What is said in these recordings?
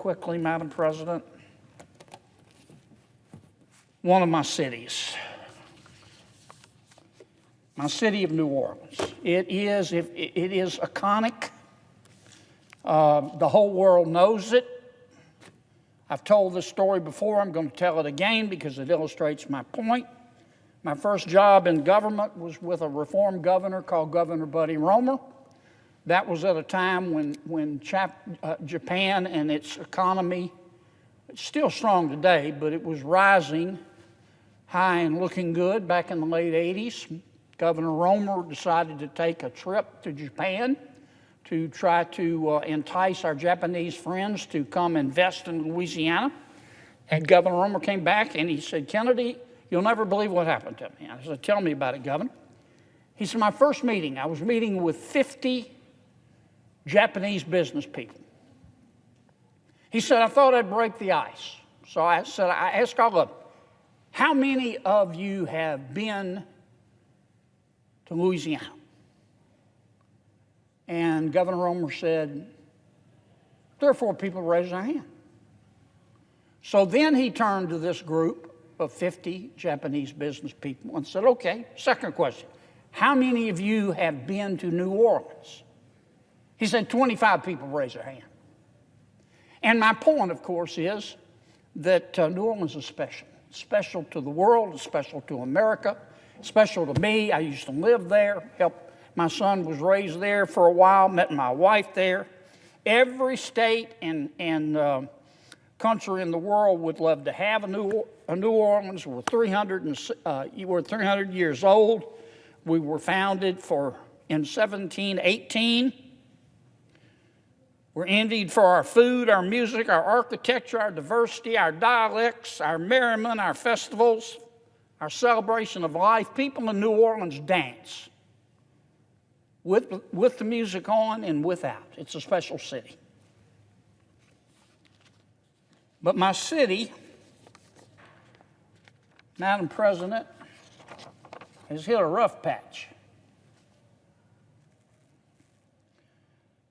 quickly, Madam President. One of my cities, my city of New Orleans. It is iconic. The whole world knows it. I've told this story before. I'm going to tell it again because it illustrates my point. My first job in government was with a reform governor called Governor Buddy Roemer. That was at a time when Japan and its economy, it's still strong today, but it was rising high and looking good back in the late 80s. Governor Roemer decided to take a trip to Japan to try to entice our Japanese friends to come invest in Louisiana. And Governor Roemer came back and he said, "Kennedy, you'll never believe what happened to me." I said, "Tell me about it, Governor." He said, "My first meeting, I was meeting with 50 Japanese business people." He said, "I thought I'd break the ice." So I asked all of them, "How many of you have been to Louisiana?" And Governor Roemer said, 3 or 4 people raised their hand. So then he turned to this group of 50 Japanese business people and said, "Okay, second question. How many of you have been to New Orleans?" He said 25 people raised their hand. And my point, of course, is that New Orleans is special. Special to the world, special to America, special to me. I used to live there, my son was raised there for a while, met my wife there. Every state and country in the world would love to have a New Orleans. We're 300 years old. We were founded in 1718. We're envied for our food, our music, our architecture, our diversity, our dialects, our merriment, our festivals, our celebration of life. People in New Orleans dance with the music on and without. It's a special city. But my city, Madam President, has hit a rough patch.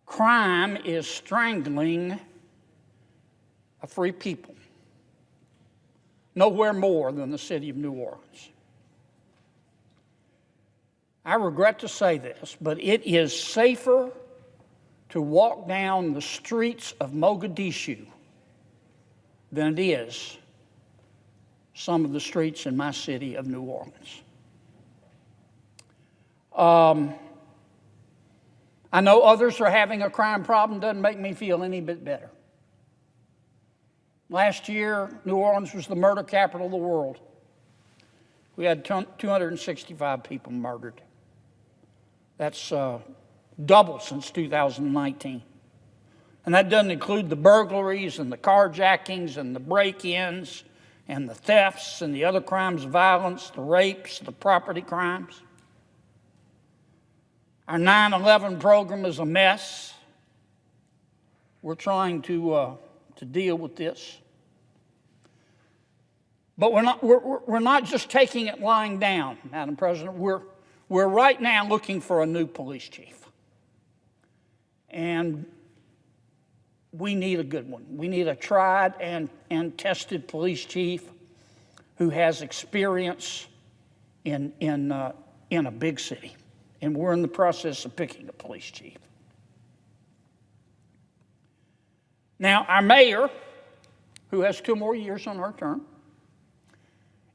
Crime is strangling a free people. Nowhere more than the city of New Orleans. I regret to say this, but it is safer to walk down the streets of Mogadishu than it is some of the streets in my city of New Orleans. I know others are having a crime problem. Doesn't make me feel any bit better. Last year, New Orleans was the murder capital of the world. We had 265 people murdered. That's double since 2019. And that doesn't include the burglaries and the carjackings and the break-ins and the thefts and the other crimes of violence, the rapes, the property crimes. Our 9/11 program is a mess. We're trying to deal with this. But we're not just taking it lying down, Madam President. We're right now looking for a new police chief. And we need a good one. We need a tried and tested police chief who has experience in a big city. And we're in the process of picking a police chief. Now, our mayor, who has 2 more years on her term,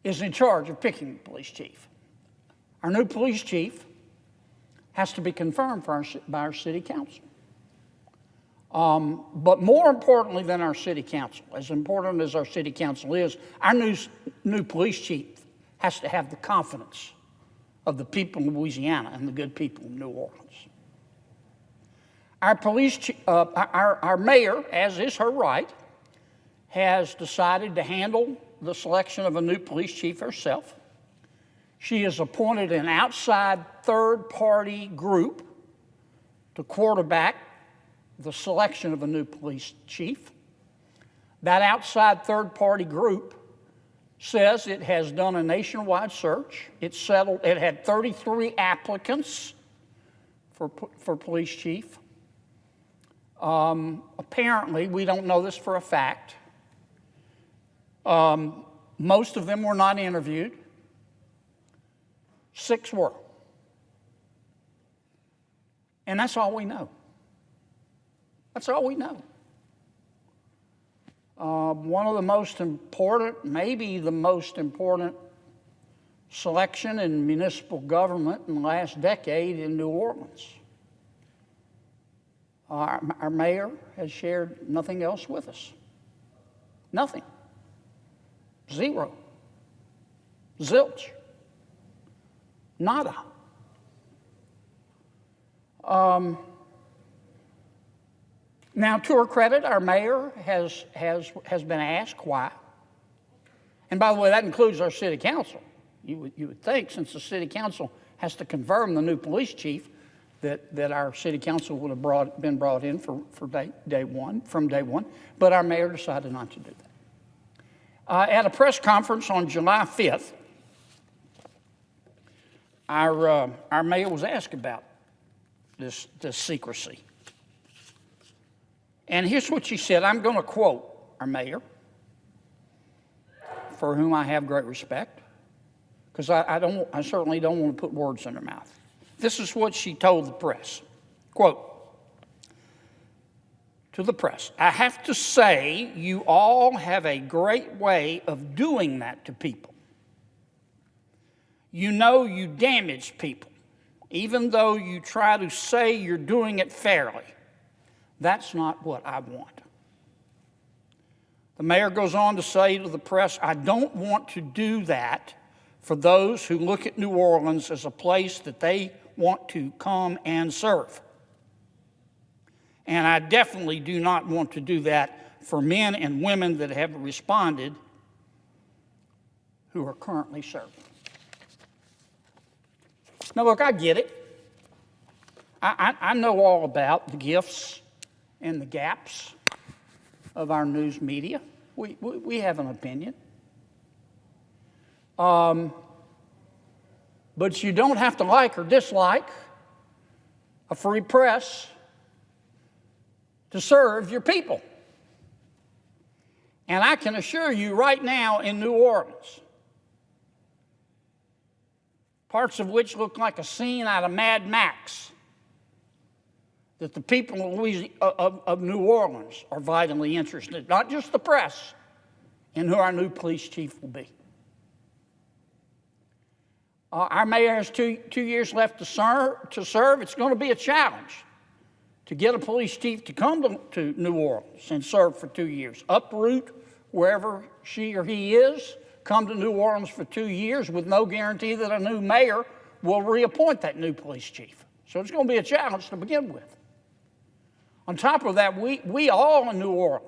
is in charge of picking the police chief. Our new police chief has to be confirmed by our city council. But more importantly than our city council, as important as our city council is, our new police chief has to have the confidence of the people in Louisiana and the good people in New Orleans. Our mayor, as is her right, has decided to handle the selection of a new police chief herself. She has appointed an outside third-party group to quarterback the selection of a new police chief. That outside third-party group says it has done a nationwide search. It had 33 applicants for police chief. Apparently, we don't know this for a fact, most of them were not interviewed. 6 were. And that's all we know. That's all we know. One of the most important, maybe the most important selection in municipal government in the last decade in New Orleans. Our mayor has shared nothing else with us. Nothing. Zero. Zilch. Nada. Now, to her credit, our mayor has been asked why. And by the way, that includes our city council. You would think, since the city council has to confirm the new police chief, that our city council would have been brought in from day one. But our mayor decided not to do that. At a press conference on July 5th, our mayor was asked about this secrecy. And here's what she said. I'm going to quote our mayor, for whom I have great respect, because I certainly don't want to put words in her mouth. This is what she told the press. Quote, to the press, I have to say you all have a great way of doing that to people. You know you damage people, even though you try to say you're doing it fairly. That's not what I want. The mayor goes on to say to the press, I don't want to do that for those who look at New Orleans as a place that they want to come and serve. And I definitely do not want to do that for men and women that have responded who are currently serving. Now, look, I get it. I know all about the gifts and the gaps of our news media. We have an opinion. But you don't have to like or dislike a free press to serve your people. And I can assure you right now in New Orleans, parts of which look like a scene out of Mad Max, that the people of New Orleans are vitally interested, not just the press, in who our new police chief will be. Our mayor has two years left to serve. It's going to be a challenge to get a police chief to come to New Orleans and serve for 2 years. Uproot wherever she or he is, come to New Orleans for 2 years with no guarantee that a new mayor will reappoint that new police chief. So it's going to be a challenge to begin with. On top of that, we all in New Orleans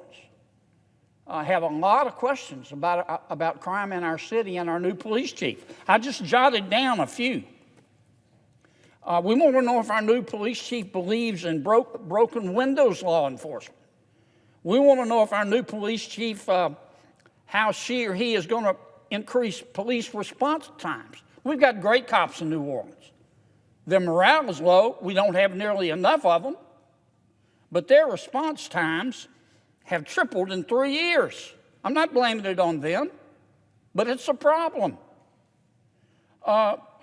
have a lot of questions about crime in our city and our new police chief. I just jotted down a few. We want to know if our new police chief believes in broken windows law enforcement. We want to know if our new police chief, how she or he is going to increase police response times. We've got great cops in New Orleans. Their morale is low. We don't have nearly enough of them. But their response times have tripled in 3 years. I'm not blaming it on them, but it's a problem.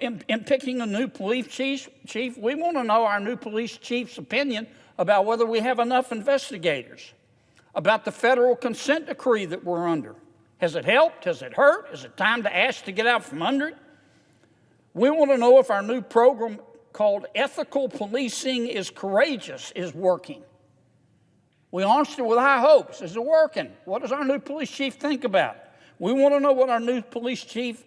In picking a new police chief, we want to know our new police chief's opinion about whether we have enough investigators, about the federal consent decree that we're under. Has it helped? Has it hurt? Is it time to ask to get out from under it? We want to know if our new program called Ethical Policing is Courageous is working. We launched it with high hopes. Is it working? What does our new police chief think about it? We want to know what our new police chief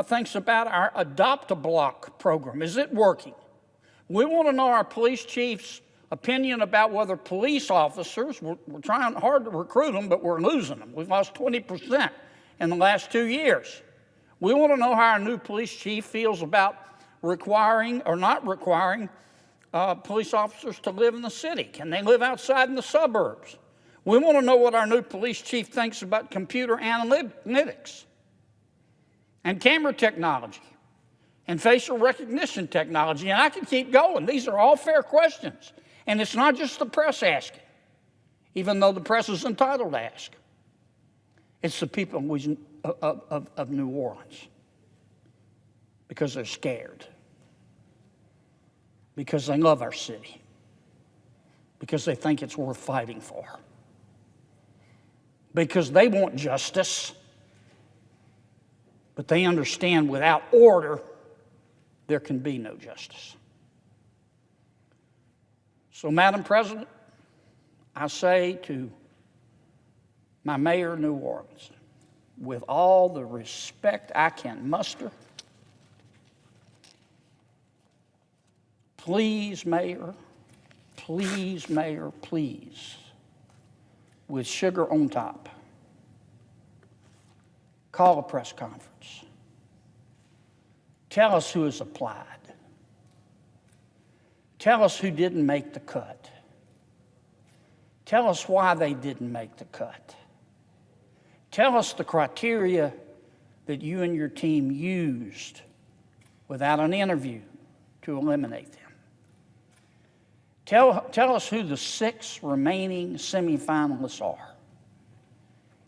thinks about our Adopt-A-Block program. Is it working? We want to know our police chief's opinion about whether police officers, we're trying hard to recruit them, but we're losing them. We've lost 20% in the last 2 years. We want to know how our new police chief feels about requiring or not requiring police officers to live in the city. Can they live outside in the suburbs? We want to know what our new police chief thinks about computer analytics and camera technology and facial recognition technology. And I can keep going. These are all fair questions. And it's not just the press asking, even though the press is entitled to ask. It's the people of New Orleans, because they're scared, because they love our city, because they think it's worth fighting for, because they want justice, but they understand without order there can be no justice. So, Madam President, I say to my mayor of New Orleans, with all the respect I can muster, please, Mayor, please, Mayor, please, with sugar on top, call a press conference. Tell us who has applied. Tell us who didn't make the cut. Tell us why they didn't make the cut. Tell us the criteria that you and your team used without an interview to eliminate them. Tell us who the 6 remaining semifinalists are.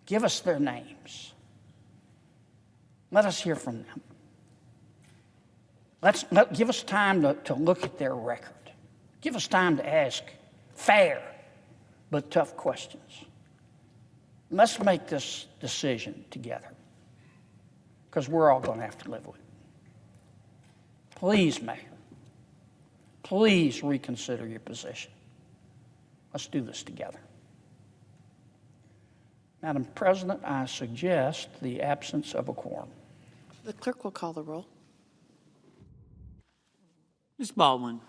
Give us their names. Let us hear from them. Give us time to look at their record. Give us time to ask fair but tough questions. Let's make this decision together, because we're all going to have to live with it. Please, Mayor, please reconsider your position. Let's do this together. Madam President, I suggest the absence of a quorum. The clerk will call the roll. Ms. Baldwin.